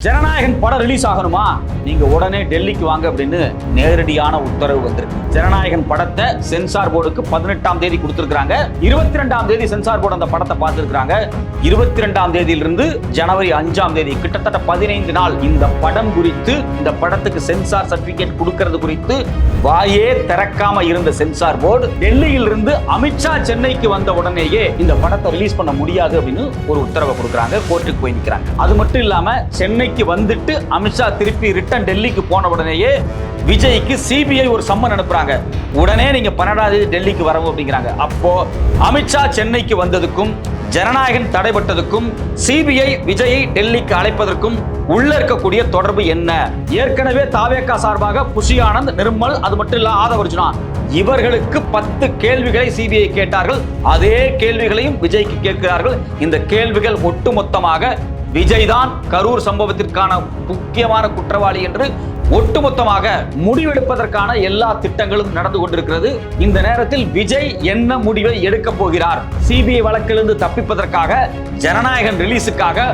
ஜனநாயகன் படம் ரிலீஸ் ஆகணுமா நீங்க உடனே டெல்லிக்கு வாங்க அப்படின்னு நேரடியான உத்தரவு வந்திருக்கு. ஜனநாயகன் படத்தை சென்சார் போர்டுக்கு 18ஆம் தேதி கொடுத்திருக்காங்க. 22ஆம் தேதி சென்சார் போர்டு அந்த படத்தை பார்த்திருக்காங்க. 22ஆம் தேதியிலிருந்து ஜனவரி 5ஆம் தேதி கிட்டத்தட்ட 15 நாள் இந்த படம் குறித்து, இந்த படத்துக்கு சென்சார் சர்டிபிகேட் கொடுக்கிறது குறித்து வாயே திறக்காம இருந்த சென்சார் போர்டு டெல்லியிலிருந்து அமித்ஷா சென்னைக்கு வந்த உடனேயே இந்த படத்தை ரிலீஸ் பண்ண முடியாது அப்படின்னு ஒரு உத்தரவை கொடுக்கறாங்க. கோர்ட்டுக்கு போய் நிற்கிறாங்க. அது மட்டும் இல்லாம சென்னைக்கு வந்துட்டு அமித்ஷா திருப்பி ரிட்டர்ன் டெல்லிக்கு போன உடனேயே விஜய்க்கு சிபிஐ ஒரு சம்மன் அனுப்புறாங்க. உடனே நீங்க 12ஆம் தேதி டெல்லிக்கு வரவும் அப்படிங்கிறாங்க. அப்போ அமித்ஷா சென்னைக்கு வந்ததுக்கும் ஜனநாயகன் தடைபட்டதுக்கும் சிபிஐ விஜயை டெல்லிக்கு அழைப்பதற்கும் உள்ள இருக்கக்கூடிய தொடர்பு என்ன? ஏற்கனவே தாவேகா சார்பாக புஷி ஆனந்த், நிர்மல், அது மட்டும் இல்ல ஆதவ் அர்ஜுனா இவர்களுக்கு 10 கேள்விகளை சிபிஐ கேட்டார்கள். அதே கேள்விகளையும் விஜய்க்கு கேட்கிறார்கள். இந்த கேள்விகள் ஒட்டுமொத்தமாக விஜய் தான் கரூர் சம்பவத்திற்கான முக்கியமான குற்றவாளி என்று ஒட்டுமொத்தமாக முடிவெடுப்பதற்கான எல்லா திட்டங்களும் நடந்து கொண்டிருக்கிறது. இந்த நேரத்தில் விஜய் என்ன முடிவை எடுக்க போகிறார்? சிபிஐ வழக்கிலிருந்து தப்பிப்பதற்காக, ஜனநாயகன் ரிலீஸுக்காக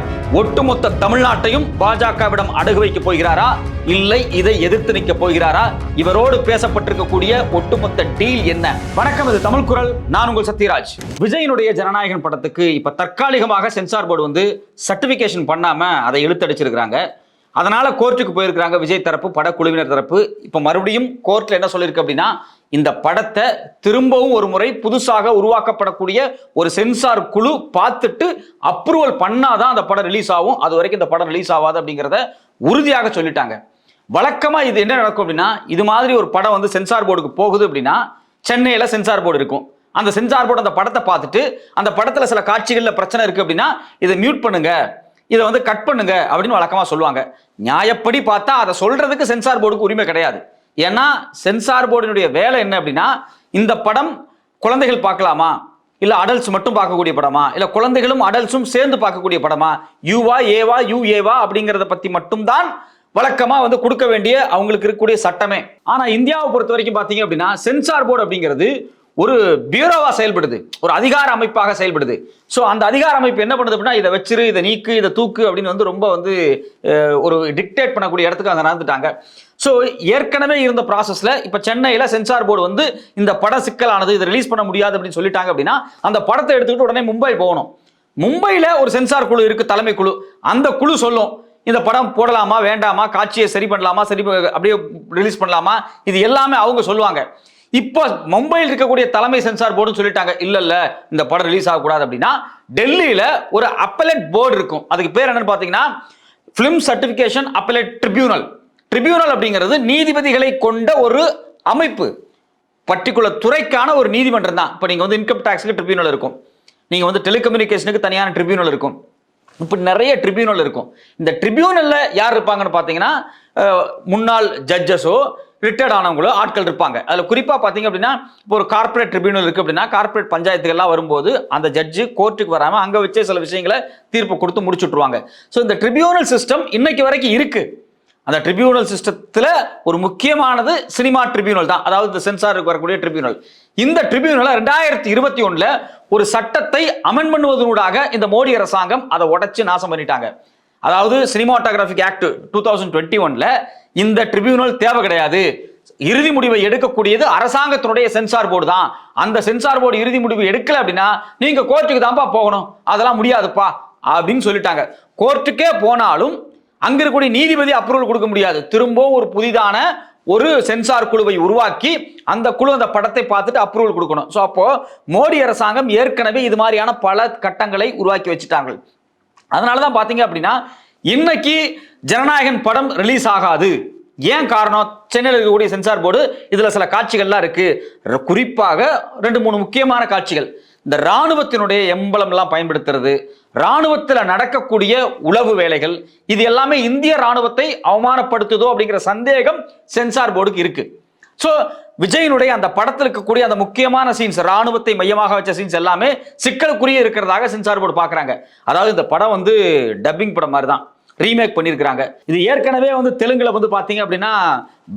ஒட்டுமொத்த தமிழ்நாட்டையும் பாஜகவிடம் அடகு வைக்க போகிறாரா, இல்லை இதை எதிர்த்து நிற்க போகிறாரா? இவரோடு பேசப்பட்டிருக்கக்கூடிய ஒட்டுமொத்த டீல் என்ன? வணக்கம், இது தமிழ் குரல். நான் உங்கள் சத்யராஜ். விஜயினுடைய ஜனநாயகன் படத்துக்கு இப்ப தற்காலிகமாக சென்சார் போர்டு வந்து சர்டிபிகேஷன் பண்ணாம அதை இழுத்தடிச்சிருக்கிறாங்க. அதனால கோர்ட்டுக்கு போயிருக்கிறாங்க விஜய் தரப்பு, படக்குழுவினர் தரப்பு. இப்ப மறுபடியும் கோர்ட்ல என்ன சொல்லியிருக்கு அப்படின்னா, இந்த படத்தை திரும்பவும் ஒரு முறை புதுசாக உருவாக்கப்படக்கூடிய ஒரு சென்சார் குழு பார்த்துட்டு அப்ரூவல் பண்ணாதான் அந்த படம் ரிலீஸ் ஆகும். அது வரைக்கும் இந்த படம் ரிலீஸ் ஆகாது அப்படிங்கிறத உறுதியாக சொல்லிட்டாங்க. வழக்கமா இது என்ன நடக்கும் அப்படின்னா, இது மாதிரி ஒரு படம் வந்து சென்சார் போர்டுக்கு போகுது அப்படின்னா, சென்னையில சென்சார் போர்டு இருக்கும். அந்த சென்சார் போர்டு அந்த படத்தை பார்த்துட்டு, அந்த படத்துல சில காட்சிகள்ல பிரச்சனை இருக்கு அப்படின்னா, இதை மியூட் பண்ணுங்க, இதை வந்து கட் பண்ணுங்க அப்படின்னு வழக்கமா சொல்லுவாங்க. நியாயப்படி பார்த்தா அதை சொல்றதுக்கு சென்சார் போர்டுக்கு உரிமை கிடையாது. ஏன்னா சென்சார் போர்டினுடைய வேலை என்ன அப்படின்னா, இந்த படம் குழந்தைகள் பார்க்கலாமா, இல்ல அடல்ட்ஸ் மட்டும் பார்க்கக்கூடிய படமா, இல்ல குழந்தைகளும் அடல்ட்ஸும் சேர்ந்து பார்க்கக்கூடிய படமா, யூவா ஏவா யூஏவா அப்படிங்கறத பத்தி மட்டும்தான் வழக்கமா வந்து கொடுக்க வேண்டிய அவங்களுக்கு இருக்கக்கூடிய சட்டமே. ஆனா இந்தியாவை பொறுத்த வரைக்கும் பாத்தீங்க அப்படின்னா, சென்சார் போர்டு அப்படிங்கிறது ஒரு பியூரோவா செயல்படுது, ஒரு அதிகார அமைப்பாக செயல்படுது. ஸோ அந்த அதிகார அமைப்பு என்ன பண்ணுது அப்படின்னா, இதை வச்சிரு, இதை நீக்கு, இதை தூக்கு அப்படின்னு வந்து ரொம்ப வந்து ஒரு டிக்டேட் பண்ணக்கூடிய இடத்துக்கு அங்கே நடந்துட்டாங்க. ஸோ ஏற்கனவே இருந்த ப்ராசஸ்ல இப்போ சென்னையில் சென்சார் போர்டு வந்து இந்த பட சிக்கலானது, இதை ரிலீஸ் பண்ண முடியாது அப்படின்னு சொல்லிட்டாங்க அப்படின்னா, அந்த படத்தை எடுத்துக்கிட்டு உடனே மும்பை போகணும். மும்பையில் ஒரு சென்சார் குழு இருக்கு, தலைமை குழு. அந்த குழு சொல்லும், இந்த படம் போடலாமா வேண்டாமா, காட்சியை சரி பண்ணலாமா, சரி அப்படியே ரிலீஸ் பண்ணலாமா, இது எல்லாமே அவங்க சொல்லுவாங்க. இப்போ மும்பையில் இருக்கக்கூடிய தலைமை சென்சார் போர்டுன்னு சொல்லிட்டாங்க, இல்ல இல்ல இந்த படம் ரிலீஸ் ஆகக்கூடாது அப்படின்னா, டெல்லியில ஒரு அப்பலேட் போர்டு இருக்கும். அதுக்கு பேர் என்னன்னு பாத்தீங்கன்னா, film certification appellate tribunal. Tribunal அப்படிங்கிறது நீதிபதிகளை கொண்ட ஒரு அமைப்பு, பர்டிகுலர் துறைக்கான ஒரு நீதிமன்றம் தான். இப்போ நீங்க வந்து இன்கம் டாக்ஸ்க்கு ட்ரிபியூனல் இருக்கும், நீங்க வந்து டெலிகம்யூனிகேஷனுக்கு தனியான ட்ரிபியூனல் இருக்கும், இப்ப நிறைய ட்ரிபியூனல் இருக்கும். இந்த ட்ரிபியூனல்ல யார் இருப்பாங்கன்னு பாத்தீங்கன்னா, முன்னாள் ஜட்ஜஸோ ரிட்டையர்ட் ஆனவங்களோ ஆட்கள் இருப்பாங்க. அதுல குறிப்பா பாத்தீங்க அப்படின்னா, இப்போ ஒரு கார்பரேட் ட்ரிபியூனல் இருக்கு அப்படின்னா, கார்பரேட் பஞ்சாயத்துகள்லாம் வரும்போது அந்த ஜட்ஜு கோர்ட்டுக்கு வராம அங்க வச்சே சில விஷயங்களை தீர்ப்பு கொடுத்து முடிச்சுட்டுருவாங்க. ஸோ இந்த ட்ரிபியூனல் சிஸ்டம் இன்னைக்கு வரைக்கும் இருக்கு. அந்த ட்ரிபியூனல் சிஸ்டத்துல ஒரு முக்கியமானது சினிமா ட்ரிபியூனல் தான், அதாவது இந்த சென்சாருக்கு வரக்கூடிய ட்ரிபியூனல். இந்த ட்ரிபியூனலை 2021 ஒரு சட்டத்தை அமெண்ட் பண்ணுவதனூடாக இந்த மோடி அரசாங்கம் அதை உடைச்சு நாசம் பண்ணிட்டாங்க. அதாவது சினிமாட்டோகிராஃபிக் ஆக்ட் 2021 இந்த ட்ரிபியூனல் தேவை கிடையாது, இறுதி முடிவை எடுக்கக்கூடியது அரசாங்கத்தினுடைய சென்சார் போர்டு தான். அந்த சென்சார் போர்டு இறுதி முடிவு எடுக்கல அப்படின்னா நீங்க கோர்ட்டுக்கு தான்ப்பா போகணும், அதெல்லாம் முடியாதுப்பா அப்படின்னு சொல்லிட்டாங்க. கோர்ட்டுக்கே போனாலும் அங்க இருக்கக்கூடிய நீதிபதி அப்ரூவல் கொடுக்க முடியாது. திரும்பவும் ஒரு புதிதான ஒரு சென்சார் குழுவை உருவாக்கி அந்த குழு அந்த படத்தை பார்த்துட்டு அப்ரூவல் கொடுக்கணும். ஸோ அப்போ மோடி அரசாங்கம் ஏற்கனவே இது மாதிரியான பல கட்டங்களை உருவாக்கி வச்சுட்டாங்க. அதனாலதான் பாத்தீங்க அப்படின்னா, இன்னைக்கு ஜனநாயகன் படம் ரிலீஸ் ஆகாது. ஏன் காரணம்? சென்னையில் இருக்கக்கூடிய சென்சார் போர்டு இதுல சில காட்சிகள்லாம் இருக்கு, குறிப்பாக 2-3 முக்கியமான காட்சிகள். இந்த ராணுவத்தினுடைய எம்பளம் எல்லாம் பயன்படுத்துறது, ராணுவத்தில் நடக்கக்கூடிய உளவு வேலைகள், இது எல்லாமே இந்திய ராணுவத்தை அவமானப்படுத்துதோ அப்படிங்கிற சந்தேகம் சென்சார் போர்டுக்கு இருக்கு. ஸோ விஜயினுடைய அந்த படத்தில் இருக்கக்கூடிய அந்த முக்கியமான சீன்ஸ், ராணுவத்தை மையமாக வச்ச சீன்ஸ் எல்லாமே சிக்கலுக்குரிய இருக்கிறதாக சென்சார் போர்டு பார்க்குறாங்க. அதாவது இந்த படம் வந்து டப்பிங் படம் மாதிரி தான், ரீமேக் பண்ணியிருக்கிறாங்க. இது ஏற்கனவே வந்து தெலுங்குல வந்து பாத்தீங்க அப்படின்னா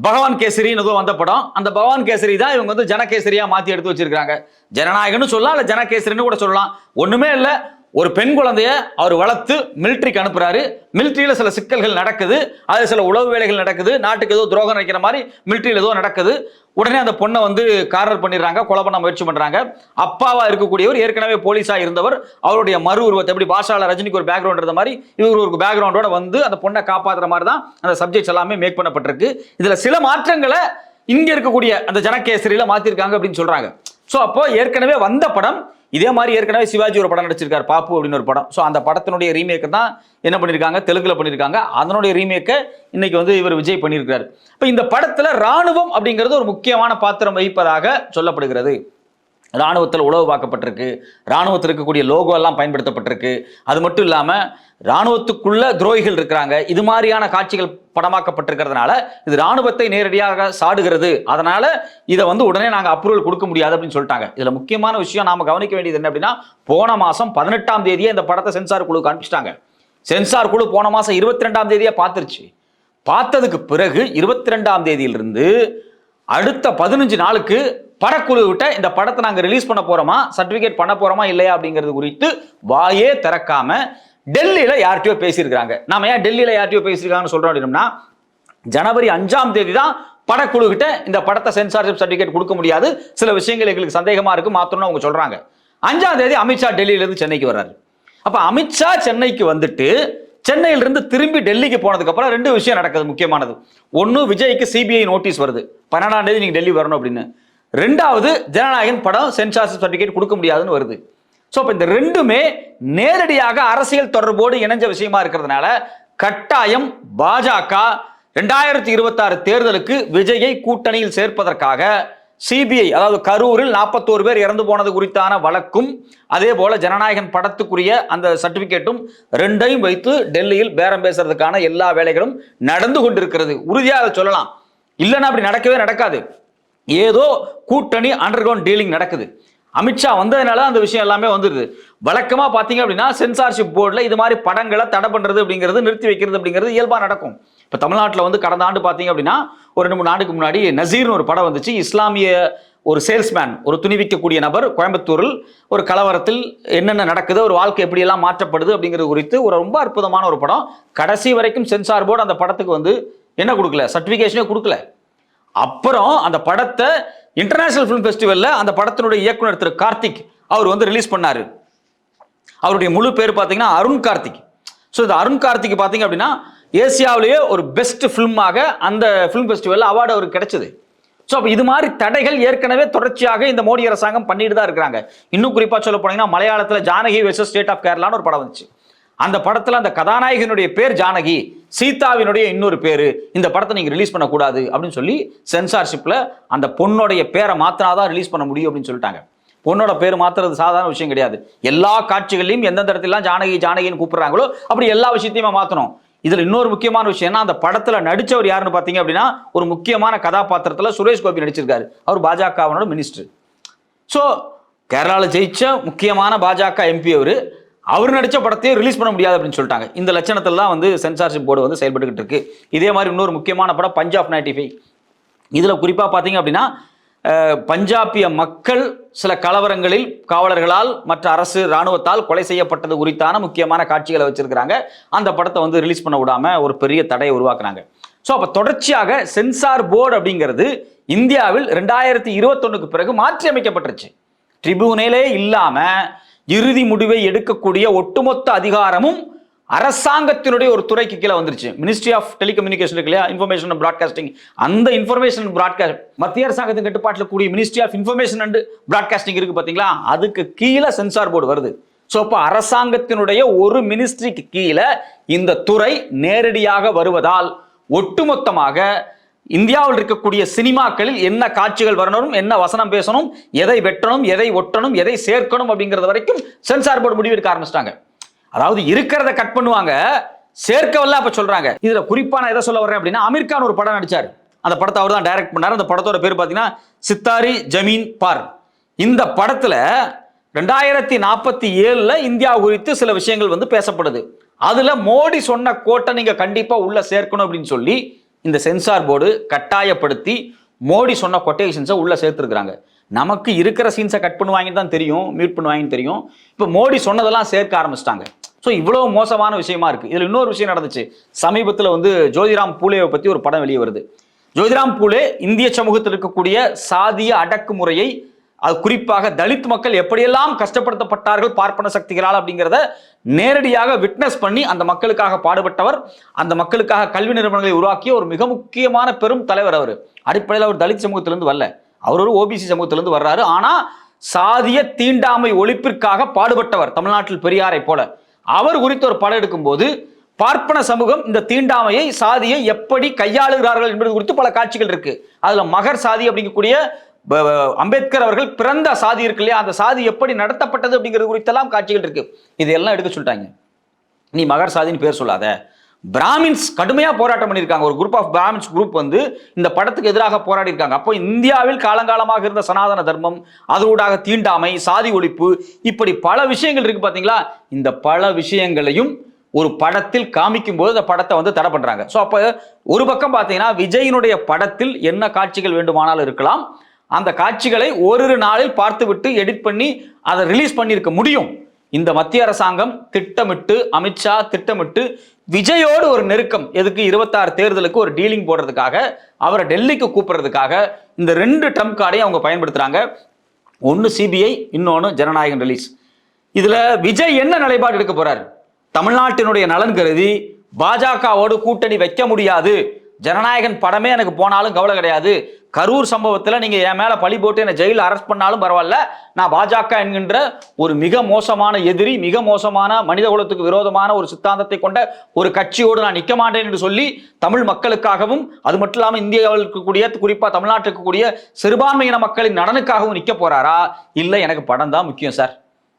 பகவான் கேசரின்னு ஏதோ வந்த படம், அந்த பகவான் கேசரி தான் இவங்க வந்து ஜனகேசரியா மாத்தி எடுத்து வச்சிருக்காங்க. ஜனநாயகன்னு சொல்லலாம், இல்ல ஜனகேசரின்னு கூட சொல்லலாம். ஒண்ணுமே இல்லை, ஒரு பெண் குழந்தைய அவர் வளர்த்து மிலிட்டரிக்கு அனுப்புறாரு. மிலிட்டரியில சில சிக்கல்கள் நடக்குது, அது சில உளவு வேலைகள் நடக்குது, நாட்டுக்கு ஏதோ துரோகம் நினைக்கிற மாதிரி மிலிட்டரியில் ஏதோ நடக்குது. உடனே அந்த பொண்ணை வந்து கார்னர் பண்ணிடுறாங்க, கொலை பண்ண முயற்சி பண்றாங்க. அப்பாவா இருக்கக்கூடியவர் ஏற்கனவே போலீஸா இருந்தவர், அவருடைய மறு உருவத்தை எப்படி பாஷால ரஜினிக்கு ஒரு பேக்ரவுண்ட் இருந்த மாதிரி இவர் ஒரு பேக்ரவுண்டோட வந்து அந்த பொண்ணை காப்பாற்றுற மாதிரி தான் அந்த சப்ஜெக்ட்ஸ் எல்லாமே மேக் பண்ணப்பட்டிருக்கு. இதுல சில மாற்றங்களை இங்க இருக்கக்கூடிய அந்த ஜனகேசரியில மாத்திருக்காங்க அப்படின்னு சொல்றாங்க. சோ அப்போ ஏற்கனவே வந்த படம் இதே மாதிரி ஏற்கனவே சிவாஜி ஒரு படம் நடிச்சிருக்காரு, பாப்பு அப்படின்னு ஒரு படம். ஸோ அந்த படத்தினுடைய ரீமேக்கை தான் என்ன பண்ணியிருக்காங்க, தெலுங்குல பண்ணியிருக்காங்க. அதனுடைய ரீமேக்கை இன்னைக்கு வந்து இவர் விஜய் பண்ணியிருக்காரு. இப்போ இந்த படத்துல ராணுவம் அப்படிங்கிறது ஒரு முக்கியமான பாத்திரம் வகிப்பதாக சொல்லப்படுகிறது. ராணுவத்தில் உளவு பார்க்கப்பட்டிருக்கு, ராணுவத்தில் இருக்கக்கூடிய லோகோ எல்லாம் பயன்படுத்தப்பட்டிருக்கு. அது மட்டும் இல்லாமல் ராணுவத்துக்குள்ள துரோகிகள் இருக்கிறாங்க. இது மாதிரியான காட்சிகள் படமாக்கப்பட்டிருக்கிறதுனால இது ராணுவத்தை நேரடியாக சாடுகிறது. அதனால இதை வந்து உடனே நாங்கள் அப்ரூவல் கொடுக்க முடியாது அப்படின்னு சொல்லிட்டாங்க. இதுல முக்கியமான விஷயம் நாம கவனிக்க வேண்டியது என்ன அப்படின்னா, போன மாசம் 18ஆம் தேதியே இந்த படத்தை சென்சார் குழுக்கு அனுப்பிச்சிட்டாங்க. சென்சார் குழு போன மாசம் 22ஆம் தேதியே பார்த்துருச்சு. பார்த்ததுக்கு பிறகு 22ஆம் தேதியிலிருந்து அடுத்த 15 நாளுக்கு படக்குழு விட்ட இந்த படத்தை நாங்கள் ரிலீஸ் பண்ண போறோமா, சர்டிபிகேட் பண்ண போறோமா இல்லையா அப்படிங்கிறது குறித்து வாயே திறக்காம டெல்லியில யார்கிட்டயோ பேசியிருக்காங்க. நாம ஏன் டெல்லியில யார்கிட்டயோ பேசியிருக்காங்கன்னு சொல்றோம் அப்படின்னா, ஜனவரி 5ஆம் தேதி தான் படக்குழு கிட்ட இந்த படத்தை சென்சார்ஷிப் சர்டிபிகேட் கொடுக்க முடியாது, சில விஷயங்கள் எங்களுக்கு சந்தேகமா இருக்கு மாத்தணும்னு அவங்க சொல்றாங்க. 5ஆம் தேதி அமித்ஷா டெல்லியில இருந்து சென்னைக்கு வர்றாரு. அப்ப அமித்ஷா சென்னைக்கு வந்துட்டு சென்னையிலிருந்து திரும்பி டெல்லிக்கு போனதுக்கு அப்புறம் 2 விஷயம் நடக்குது முக்கியமானது. ஒன்னு, விஜய்க்கு சிபிஐ நோட்டீஸ் வருது, 12ஆம் தேதி நீங்க டெல்லி வரணும் அப்படின்னு. 2வது, ஜனநாயகன் படம் சென்சார்ஷிப் சர்டிபிகேட் கொடுக்க முடியாதுன்னு வருது. ஸோ இப்போ இந்த ரெண்டுமே நேரடியாக அரசியல் தொடர்போடு இணைஞ்ச விஷயமா இருக்கிறதுனால கட்டாயம் பாஜக 2026 தேர்தலுக்கு விஜயை கூட்டணியில் சேர்ப்பதற்காக சிபிஐ, அதாவது கரூரில் 41 பேர் இறந்து போனது குறித்தான வழக்கும் அதே போல ஜனநாயகன் படத்துக்குரிய அந்த சர்டிபிகேட்டும் ரெண்டையும் வைத்து டெல்லியில் பேரம் பேசுறதுக்கான எல்லா வேலைகளும் நடந்து கொண்டிருக்கிறது. உறுதியாக சொல்லலாம், இல்லைன்னா அப்படி நடக்கவே நடக்காது. ஏதோ கூட்டணி அண்டர் கிரவுண்ட் டீலிங் நடக்குது. அமித்ஷா வந்ததுனால அந்த விஷயம் எல்லாமே வந்துருது. வழக்கமா பாத்தீங்க அப்படின்னா சென்சார்ஷிப் போர்டில் இது மாதிரி படங்களை தடை பண்றது அப்படிங்கிறது, நிறுத்தி வைக்கிறது அப்படிங்கிறது இயல்பா நடக்கும். இப்ப தமிழ்நாட்டில் வந்து கடந்த ஆண்டு பாத்தீங்க அப்படின்னா ஒரு 2-3 ஆண்டுக்கு முன்னாடி நசீர்னு ஒரு படம் வந்துச்சு. இஸ்லாமிய ஒரு சேல்ஸ்மேன், ஒரு துணிவிக்கக்கூடிய நபர் கோயம்புத்தூரில் ஒரு கலவரத்தில் என்னென்ன நடக்குது, ஒரு வாழ்க்கை எப்படியெல்லாம் மாற்றப்படுது அப்படிங்கிறது குறித்து ஒரு ரொம்ப அற்புதமான ஒரு படம். கடைசி வரைக்கும் சென்சார் போர்டு அந்த படத்துக்கு வந்து என்ன கொடுக்கல, சர்டிபிகேஷனே கொடுக்கல. அப்புறம் அந்த படத்தை இன்டர்நேஷனல் ஃபிலிம் ஃபெஸ்டிவல்ல அந்த படத்தினுடைய இயக்குனர் திரு கார்த்திக் அவர் வந்து ரிலீஸ் பண்ணாரு. அவருடைய முழு பேர் பார்த்தீங்கன்னா அருண் கார்த்திக். ஸோ இந்த அருண் கார்த்திக் பார்த்தீங்க அப்படின்னா ஏசியாவிலேயே ஒரு பெஸ்ட் ஃபிலிமாக அந்த ஃபிலிம் ஃபெஸ்டிவல்ல அவார்டு அவருக்கு கிடைச்சது. ஸோ அப்போ இது மாதிரி தடைகள் ஏற்கனவே தொடர்ச்சியாக இந்த மோடி அரசாங்கம் பண்ணிட்டு தான் இருக்கிறாங்க. இன்னும் குறிப்பாக சொல்ல போனீங்கன்னா மலையாளத்தில் ஜானகி வெர்சஸ் ஸ்டேட் ஆஃப் கேரளான்னு ஒரு படம் வந்துச்சு. அந்த படத்துல அந்த கதாநாயகனுடைய பேர் ஜானகி, சீதாவினுடைய இன்னொரு பேரு, இந்த படத்தை நீங்க ரிலீஸ் பண்ணக்கூடாது அப்படின்னு சொல்லி சென்சார்ஷிப்ல அந்த பொண்ணுடைய பேரை மாத்தினாதான் ரிலீஸ் பண்ண முடியும் அப்படின்னு சொல்லிட்டாங்க. பொண்ணோட பேர் மாத்துறது சாதாரண விஷயம் கிடையாது. எல்லா காட்சிகளையும் எந்தெந்த இடத்துல ஜானகி ஜானகின்னு கூப்பிடுறாங்களோ அப்படி எல்லா விஷயத்தையுமே மாத்தணும். இதுல இன்னொரு முக்கியமான விஷயம், அந்த படத்துல நடிச்சவர் யாருன்னு பாத்தீங்க அப்படின்னா ஒரு முக்கியமான கதாபாத்திரத்துல சுரேஷ் கோபி நடிச்சிருக்காரு. அவர் பாஜகவோட மினிஸ்டர். ஸோ கேரளாவில் ஜெயிச்ச முக்கியமான பாஜக எம்பி அவர் நடிச்ச படத்தையே ரிலீஸ் பண்ண முடியாது அப்படின்னு சொல்லிட்டாங்க. இந்த லட்சணத்தில் தான் வந்து சென்சார்ஷிப் போர்டு வந்து செயல்பட்டுக்கிட்டு இருக்கு. இதே மாதிரி இன்னொரு முக்கியமான படம் பஞ்சாப் 95. இதுல குறிப்பா பாத்தீங்க அப்படின்னா பஞ்சாபிய மக்கள் சில கலவரங்களில் காவலர்களால் மற்ற அரசு ராணுவத்தால் கொலை செய்யப்பட்டது குறித்தான முக்கியமான காட்சிகளை வச்சிருக்கிறாங்க. அந்த படத்தை வந்து ரிலீஸ் பண்ண விடாம ஒரு பெரிய தடையை உருவாக்குறாங்க. ஸோ அப்போ தொடர்ச்சியாக சென்சார் போர்டு அப்படிங்கிறது இந்தியாவில் 2021க்கு பிறகு மாற்றி அமைக்கப்பட்டுருச்சு. ட்ரிபியூனலே இல்லாம இறுதி முடிவை எடுக்கக்கூடிய ஒட்டுமொத்த அதிகாரமும் அரசாங்கத்தினுடைய ஒரு துறைக்கு கீழே வந்துருச்சு. மினிஸ்ட்ரி ஆஃப் டெலிகம்யூனிகேஷன் இருக்கு இல்லையா, இன்ஃபர்மேஷன் அண்ட் பிராட்காஸ்டிங். அந்த இன்ஃபர்மேஷன் பிராட்காஸ்ட் மத்திய அரசாங்கத்தின் கட்டுப்பாட்டில் கூடிய ministry of information and broadcasting இருக்கு பாத்தீங்களா, அதுக்கு கீழே சென்சார் போர்டு வருது. ஸோ இப்போ அரசாங்கத்தினுடைய ஒரு மினிஸ்ட்ரிக்கு கீழே இந்த துறை நேரடியாக வருவதால் ஒட்டுமொத்தமாக இந்தியாவில் இருக்கக்கூடிய சினிமாக்களில் என்ன காட்சிகள் வரணும், என்ன வசனம் பேசணும், எதை வெட்டணும், எதை ஒட்டணும், எதை சேர்க்கணும் அப்படிங்கிறது வரைக்கும் சென்சார் போர்டு முடிவெடுக்க ஆரம்பிச்சிட்டாங்க. அதாவது இருக்கிறத கட் பண்ணுவாங்க, சேர்க்கவல்ல அப்ப சொல்றாங்க. இதுல குறிப்பா நான் எதை சொல்ல வர்றேன் அப்படின்னா, அமீர் கான் ஒரு படம் நடிச்சாரு. அந்த படத்தை அவர் தான் டைரக்ட் பண்ணாரு. அந்த படத்தோட பேர் பாத்தீங்கன்னா சித்தாரி ஜமீன் பார். இந்த படத்துல 2047 இந்தியா குறித்து சில விஷயங்கள் வந்து பேசப்படுது. அதுல மோடி சொன்ன கோட்டை நீங்க கண்டிப்பா உள்ள சேர்க்கணும் அப்படின்னு சொல்லி இந்த சென்சார் போர்டு கட்டாயப்படுத்தி மோடி சொன்ன கொட்டேஷன்ஸை உள்ள சேர்த்துருக்காங்க. நமக்கு இருக்கிற சீன்ஸை கட் பண்ணுவாங்கன்னு தான் தெரியும், மியூட் பண்ணுவாங்கன்னு தெரியும். இப்போ மோடி சொன்னதெல்லாம் சேர்க்க ஆரம்பிச்சிட்டாங்க. ஸோ இவ்வளோ மோசமான விஷயமா இருக்கு. இதில் இன்னொரு விஷயம் நடந்துச்சு. சமீபத்தில் வந்து ஜோதிராம் பூலேவை பற்றி ஒரு படம் வெளியே வருது. ஜோதிராம் பூலே இந்திய சமூகத்தில் இருக்கக்கூடிய சாதிய அடக்குமுறையை, அது குறிப்பாக தலித் மக்கள் எப்படியெல்லாம் கஷ்டப்படுத்தப்பட்டார்கள் பார்ப்பன சக்திகளால் அப்படிங்கிறத நேரடியாக விட்னஸ் பண்ணி அந்த மக்களுக்காக பாடுபட்டவர். அந்த மக்களுக்காக கல்வி நிறுவனங்களை உருவாக்கிய ஒரு மிக முக்கியமான பெரும் தலைவர். அவர் அடிப்படையில் அவர் தலித் சமூகத்திலிருந்து வரல, அவர் ஒரு ஓபிசி சமூகத்திலிருந்து வர்றாரு. ஆனா சாதிய தீண்டாமை ஒழிப்பிற்காக பாடுபட்டவர், தமிழ்நாட்டில் பெரியாரை போல. அவர் குறித்து ஒரு படம் எடுக்கும் போது பார்ப்பன சமூகம் இந்த தீண்டாமையை, சாதியை எப்படி கையாளுகிறார்கள் என்பது குறித்து பல காட்சிகள் இருக்கு. அதுல மகர் சாதி அப்படிங்கக்கூடிய அம்பேத்கர் அவர்கள் பிறந்த சாதி இருக்கு இல்லையா, அந்த சாதி எப்படி நடத்தப்பட்டது அப்படிங்கிறது குறித்தெல்லாம் காட்சிகள் இருக்கு. இதெல்லாம் எடுக்க சொல்லிட்டாங்க. நீ மகர் சாதின்னு பேர் சொல்லாத. பிராமின்ஸ் கடுமையா போராட்டம் பண்ணியிருக்காங்க. ஒரு குரூப் ஆஃப் பிராமின்ஸ் குரூப் வந்து இந்த படத்துக்கு எதிராக போராடி இருக்காங்க. அப்போ இந்தியாவில் காலங்காலமாக இருந்த சனாதன தர்மம், அதோடாக தீண்டாமை, சாதி ஒழிப்பு, இப்படி பல விஷயங்கள் இருக்கு பாத்தீங்களா. இந்த பல விஷயங்களையும் ஒரு படத்தில் காமிக்கும் போது அந்த படத்தை வந்து தடை பண்றாங்க. ஸோ அப்போ ஒரு பக்கம் பார்த்தீங்கன்னா விஜயினுடைய படத்தில் என்ன காட்சிகள் வேண்டுமானாலும் இருக்கலாம், அந்த காட்சிகளை ஒரு நாளில் பார்த்துவிட்டு எடிட் பண்ணி அதை ரிலீஸ் பண்ணியிருக்க முடியும். இந்த மத்திய அரசாங்கம் திட்டமிட்டு, அமித்ஷா திட்டமிட்டு விஜயோடு ஒரு நெருக்கம், எதுக்கு 26 தேர்தலுக்கு ஒரு டீலிங் போடுறதுக்காக, அவரை டெல்லிக்கு கூப்பிடுறதுக்காக இந்த 2 ட்ரம்ப் கார்டையும் அவங்க பயன்படுத்துறாங்க. ஒன்று சிபிஐ, இன்னொன்று ஜனநாயகன் ரிலீஸ். இதுல விஜய் என்ன நிலைப்பாடு எடுக்க போறாரு? தமிழ்நாட்டினுடைய நலன் கருதி பாஜகவோடு கூட்டணி வைக்க முடியாது, ஜனநாயகன் படமே எனக்கு போனாலும் கவலை கிடையாது, கரூர் சம்பவத்தில் நீங்க என் மேல பழி போட்டு என்னை ஜெயிலில் அரெஸ்ட் பண்ணாலும் பரவாயில்ல, நான் பாஜக என்கின்ற ஒரு மிக மோசமான எதிரி, மிக மோசமான மனித குலத்துக்கு விரோதமான ஒரு சித்தாந்தத்தை கொண்ட ஒரு கட்சியோடு நான் நிற்க மாட்டேன் என்று சொல்லி தமிழ் மக்களுக்காகவும், அது மட்டும் இல்லாமல் இந்தியாவில் இருக்கக்கூடிய, குறிப்பா தமிழ்நாட்டில் இருக்கக்கூடிய சிறுபான்மையின மக்களின் நலனுக்காகவும் நிற்க போறாரா? இல்லை, எனக்கு படம் தான் முக்கியம் சார்,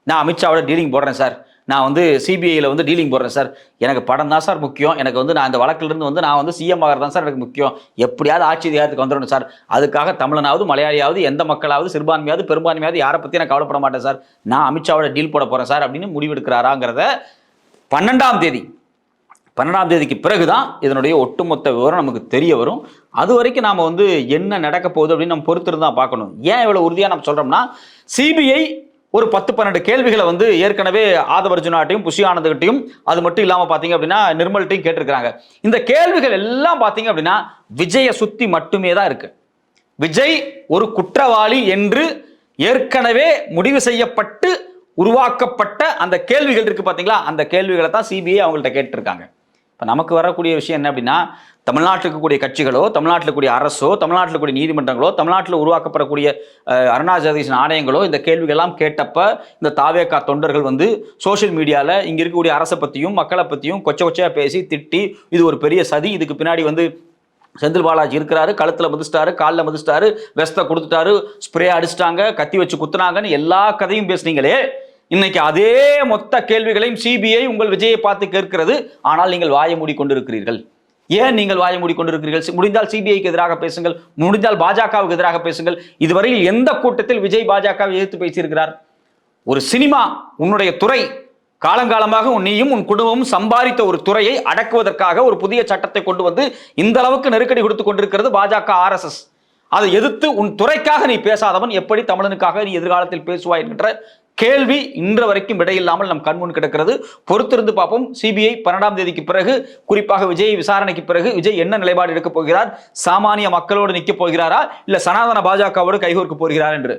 நான் அமித்ஷாவோட டீலிங் போடுறேன் சார், நான் வந்து சிபிஐயில் வந்து டீலிங் போடுறேன் சார், எனக்கு படம் தான் சார் முக்கியம், எனக்கு வந்து நான் இந்த வழக்கிலிருந்து வந்து நான் வந்து சிஎம் ஆகிறது தான் சார் எனக்கு முக்கியம், எப்படியாவது ஆட்சி அதிகாரத்துக்கு வந்துடணும் சார், அதுக்காக தமிழனாவது மலையாளியாவது எந்த மக்களாவது சிறுபான்மையாவது பெரும்பான்மையாவது யாரை பற்றி நான் கவலைப்பட மாட்டேன் சார், நான் அமித்ஷாவோட டீல் போட போகிறேன் சார் அப்படின்னு முடிவெடுக்கிறாராங்கிறத 12ஆம் தேதிக்கு பிறகுதான் இதனுடைய ஒட்டுமொத்த விவரம் நமக்கு தெரிய வரும். அது வரைக்கும் நாம் வந்து என்ன நடக்க போகுது அப்படின்னு நம்ம பொறுத்திருந்து தான் பார்க்கணும். ஏன் இவ்வளோ உறுதியாக நம்ம சொல்கிறோம்னா, சிபிஐ ஒரு 10-12 கேள்விகளை வந்து ஏற்கனவே ஆதவர்ஜுனாட்டையும் புஷி ஆனந்த்கிட்டையும், அது மட்டும் இல்லாமல் பார்த்தீங்க அப்படின்னா நிர்மல்ட்டையும் கேட்டிருக்கிறாங்க. இந்த கேள்விகள் எல்லாம் பார்த்தீங்க அப்படின்னா விஜயை சுற்றி மட்டுமே தான் இருக்கு. விஜய் ஒரு குற்றவாளி என்று ஏற்கனவே முடிவு செய்யப்பட்டு உருவாக்கப்பட்ட அந்த கேள்விகள் இருக்கு பார்த்தீங்களா, அந்த கேள்விகளை தான் சிபிஐ அவங்கள்ட்ட கேட்டிருக்காங்க. இப்போ நமக்கு வரக்கூடிய விஷயம் என்ன அப்படின்னா, தமிழ்நாட்டில் இருக்கக்கூடிய கட்சிகளோ, தமிழ்நாட்டில் இருக்கக்கூடிய அரசோ, தமிழ்நாட்டில் இருக்கக்கூடிய நீதிமன்றங்களோ, தமிழ்நாட்டில் உருவாக்கப்படக்கூடிய அருணா ஜெகதீசன் ஆணையங்களோ இந்த கேள்விகள்லாம் கேட்டப்ப இந்த தாவேகா தொண்டர்கள் வந்து சோசியல் மீடியாவில் இங்கே இருக்கக்கூடிய அரசை பற்றியும் மக்களை பற்றியும் கொச்சையாக பேசி திட்டி, இது ஒரு பெரிய சதி, இதுக்கு பின்னாடி வந்து செந்தில் பாலாஜி இருக்கிறாரு, கழுத்தில் மதிச்சிட்டாரு, காலில் மதிச்சிட்டாரு, வெஸ்தை கொடுத்துட்டாரு, ஸ்ப்ரே அடிச்சிட்டாங்க, கத்தி வச்சு குத்துனாங்கன்னு எல்லா கதையும் பேசுனீங்களே, இன்னைக்கு அதே மொத்த கேள்விகளையும் சிபிஐ உங்கள் விஜயை பார்த்து கேட்கிறது. ஆனால் நீங்கள் வாயை மூடிக்கொண்டிருக்கிறீர்கள். ஏன் நீங்கள் வாயை மூடிக்கொண்டிருக்கிறீர்கள்? முடிந்தால் சிபிஐக்கு எதிராக பேசுங்கள், முடிந்தால் பாஜகவுக்கு எதிராக பேசுங்கள். இதுவரையில் எந்த கூட்டத்தில் விஜய் பாஜகவை எதிர்த்து பேசியிருக்கிறார்? ஒரு சினிமா, உன்னுடைய துறை, காலங்காலமாக நீயும் உன் குடும்பமும் சம்பாதித்த ஒரு துறையை அடக்குவதற்காக ஒரு புதிய சட்டத்தை கொண்டு வந்து இந்த அளவுக்கு நெருக்கடி கொடுத்து கொண்டிருக்கிறது பாஜக, ஆர்எஸ்எஸ். அதை எதிர்த்து உன் துறைக்காக நீ பேசாதவன் எப்படி தமிழனுக்காக நீ எதிர்காலத்தில் பேசுவாய் என்கின்ற கேள்வி இன்று வரைக்கும் விடையில்லாமல் நம் கண்முன் கிடக்கிறது. பொறுத்திருந்து பார்ப்போம். சிபிஐ 12ஆம் தேதிக்கு பிறகு, குறிப்பாக விஜய் விசாரணைக்கு பிறகு விஜய் என்ன நிலைப்பாடு எடுக்கப் போகிறார்? சாமானிய மக்களோடு நிற்கப் போகிறாரா, இல்ல சனாதன பாஜகவோடு கைகோர்க்க போகிறார் என்று